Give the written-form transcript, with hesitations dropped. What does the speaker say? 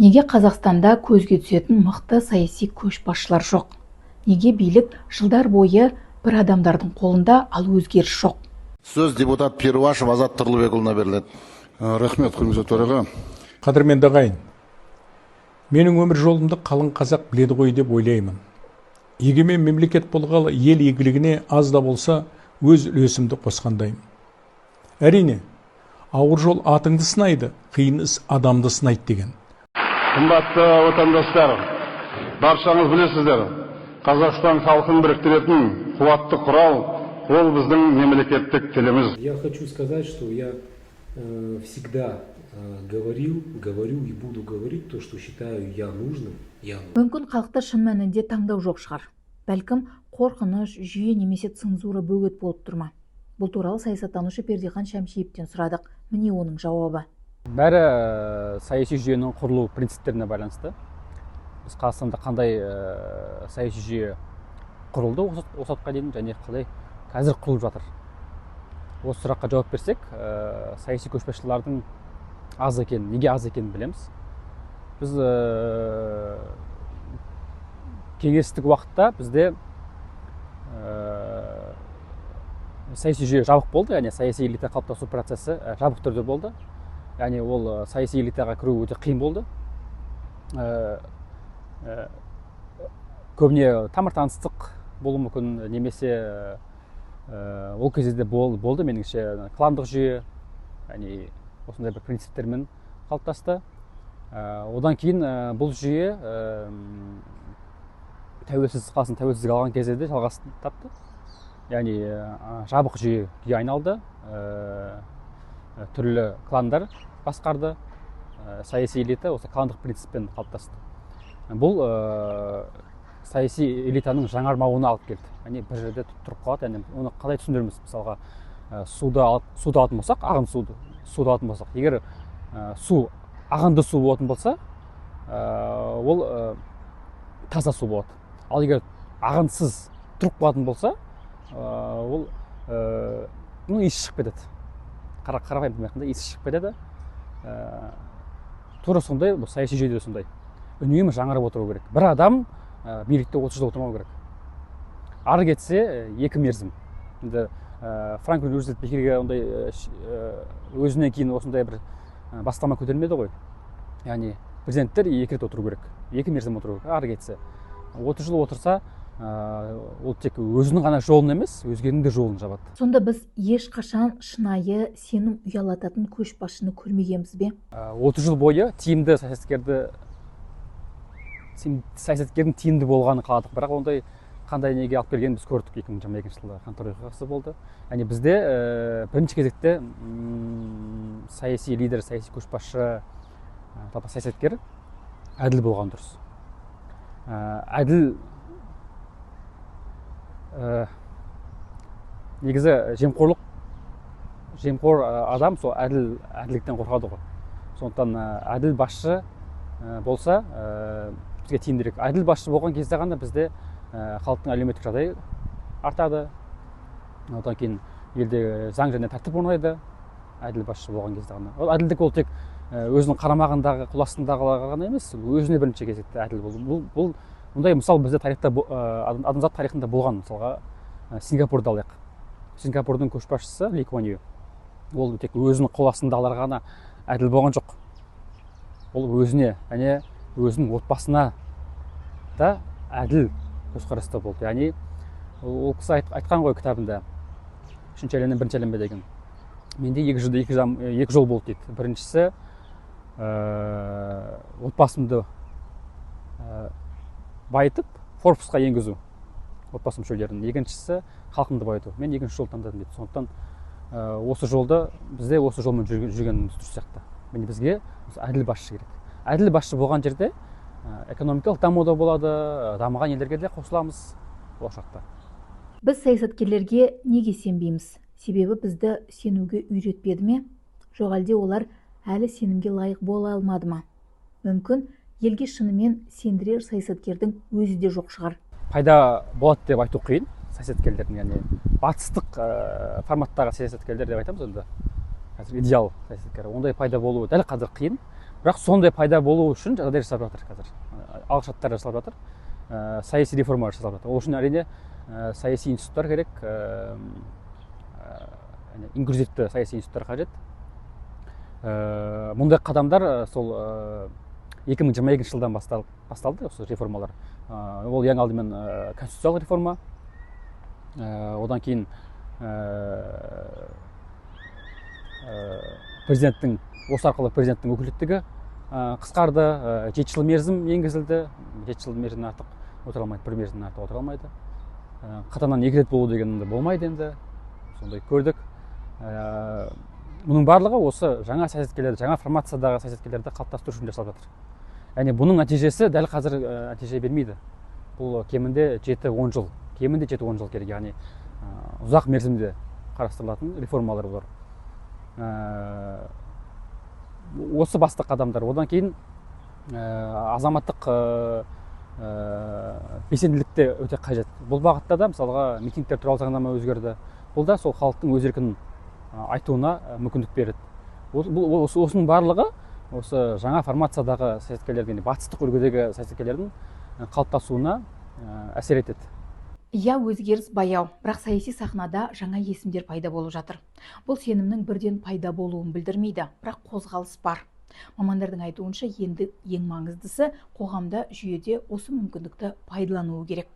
Неге Қазақстанда көзге түсетін мықты саяси көшбасшылар жоқ? Неге билік жылдар бойы бір адамдардың қолында, ал өзгеріс жоқ? Сөз депутат Перуашев Азат Тұрлыбекұлына беріледі. Рахмет, құрметті төраға. Қадірменді ағайын, менің өмір жолымды қалың қазақ біледі ғой деп ойлаймын. Егемен мемлекет болғалы ел игілігіне аз да болса өз үлесімді қосқандаймын. Әрине, ауыр жол атыңды сынайды, қиын іс адамды сынайды деген. Қымбатты отандастар, баршаңыз білесіздер, Қазақстан халқын біріктіретін қуатты құрал ол біздің мемлекеттік тіліміз. Я хочу сказать, что я всегда говорю и буду говорить то, что считаю я нужным. Мүмкін халықты шын мәнінде таңдау жоқ шығар. Бәлкім қорқыныш, жүйе немесе цензура бөгет болып тұрма. Бұл туралы саясаттанушы Пердихан Шәмшиевтен сұрадық. Міне оның жауабы. Бәрі саяси жүйенің құрылу принциптеріне байланысты. Біз Қазақстанда қандай саяси жүйе құрылды осы уақытқа дейін және қалай қазір құрылып жатыр. Осы сұраққа жауап берсек, саяси көшбасшылардың аз екенін, неге аз екенін білеміз. Біз кеңестік уақытта бізде саяси жүйе жабық болды, яғни саяси элита қалыптасу процесі жабық түрде болды. Яғни ол саяси элитаға кіру өте қиын болды. Көбіне тамыр-таныстық болуы мүмкін, немесе ол кезде болды меніңше кландық жүйе, яғни осындай бір принциптермен қалыптасты. Одан кейін бұл жүйе тәуелсіздік алған кезде де жалғасын тапты. Яғни жабық жүйеге айналды, түрлі кландар басқарды, саяси элита осы кландық принциппен қалыптасты. Бұл саяси элитаның жаңармауына алып келді. Яғни бір жерде тұрып қалады, яғни оны қалай түсіндіреміз? Мысалға суды алатын болсақ, ағын суды алатын болсақ, егер су ағынды су болатын болса, ол таза су болады. Ал егер ағынсыз тұрып қалатын болса, ол иісі шығып кетеді. Қарапайым тілмен иісі шығып кетеді. Тура сондай, бұл саяси жүйеде сондай. Үнемі жаңарып отыру керек. Бір адам билікте 30 жыл отырмау керек. Ары кетсе екі мерзім. Енді Франклин Рузвельт бекерге ондай өзінен кейін осындай бір бастама көтермеді ғой. Яғни президенттер екі рет отыру керек. Екі мерзім отыру керек. Ары кетсе 30 жыл отырса, ол тек өзінің ғана жолын емес, өзгенің де жолын жабады. Сонда біз ешқашан шынайы сенім ұялататын көшбасшыны көрмегенбіз бе? 30 жыл бойы тиімді саясаткердің тиімді болғаны қаладық, бірақ ондай қандай неге алып келгенін біз көрдік. 2022 жылы қаңтар оқиғасы болды. Яғни бізде бірінші кезекте саяси лидер, саяси көшбасшы, саясаткер әділ болған дұрыс. Әділ негізі жемқор адам сол әділдіктен қорқады ғой. Сондықтан әділ басшы болса бізге тиімдірек. Әділ басшы болған кезде ғана бізде халықтың әлеуметтік жағдайы артады. Одан кейін елде заң және тәртіп орнайды. Әділ басшы болған кезде ғана. Ол әділдік ол тек өзінің қарамағындағы, қол астындағыларға ғана емес, өзіне бірінші кезекте әділ болу. Бұл мұндай мысал бізде тарихта, адамзат тарихында болған. Мысалға Сингапурды алайық. Сингапурдың көшбасшысы Ли Куан Ю. Ол тек өзінің қол астындағыларға ғана әділ болған жоқ. Ол өзіне, яғни өзінің отбасына да әділ көзқараста болды. Яғни ол кісі айтқан ғой кітабында, үшінші әлемнен бірінші әлемге деген. Менде екі жол болды дейді. Біріншісі отбасымды байытып Форбсқа енгізу, отбасы мүшелерін. Екіншісі халқымды байыту. Мен екінші жол таңдадым дейді. Сондықтан бізде осы жолмен жүргеніміз дұрыс сияқты. Бізге әділ басшы керек. Әділ басшы болған жерде экономикалық даму да болады, дамыған елдерге де қосыламыз болашақта. Біз саясаткерлерге неге сенбейміз? Себебі бізді сенуге үйретпеді ме? Жоқ әлде олар әлі сенімге лайық бола алмады ма? Мүмкін елге шынымен сендірер саясаткердің өзі де жоқ шығар. Пайда болады деп айту қиын саясаткерлердің, яғни батыстық форматтағы саясаткерлер деп айтамыз енді. Қазір идеал саясаткер. Ондай пайда болуы дәл қазір қиын. бірақ сондай пайда болу үшін жағдай жасап жатыр қазір, алғышарттар жасалып жатыр, саяси реформа жасалып жатыр. Ол үшін әрине саяси институттар керек, инклюзивті саяси институттар қажет. Мұндай қадамдар сол 2022 жылдан басталды осы реформалар. Ол ең алдымен конституциялық реформа, одан кейін президенттің, осы арқылы президенттің өкілеттігі қысқарды, 7 жыл мерзім енгізілді. 7 жыл мерзімнен артық отыра алмайды, бір мерзімнен артық отыра алмайды. Қатарынан 2 рет болу деген болмайды енді, сондай көрдік. Мұның барлығы осы жаңа саясаткерлерді, жаңа формациядағы саясаткерлерді қалыптастыру үшін жасалып жатыр. Яғни бұның нәтижесі дәл қазір нәтиже бермейді. Бұл кемінде 7-10 жыл, керек, яғни ұзақ мерзімде қарастырылатын реформалар бұлар. Осы басты қадамдар. Одан кейін азаматтық белсенділікте өте қажет. Бұл бағытта да мысалға митингтер туралы заңнама өзгерді. Бұл да сол халықтың өз еркін айтуына мүмкіндік береді. Осының барлығы осы жаңа формациядағы саясаткерлердің, батыстық үлгідегі саясаткерлердің қалыптасуына әсер етеді. Иә, өзгеріс баяу, бірақ саяси сахнада жаңа есімдер пайда болып жатыр. Бұл сенімнің бірден пайда болуын білдірмейді, бірақ қозғалыс бар. Мамандардың айтуынша енді ең маңыздысы қоғамда, жүйеде осы мүмкіндікті пайдалануы керек.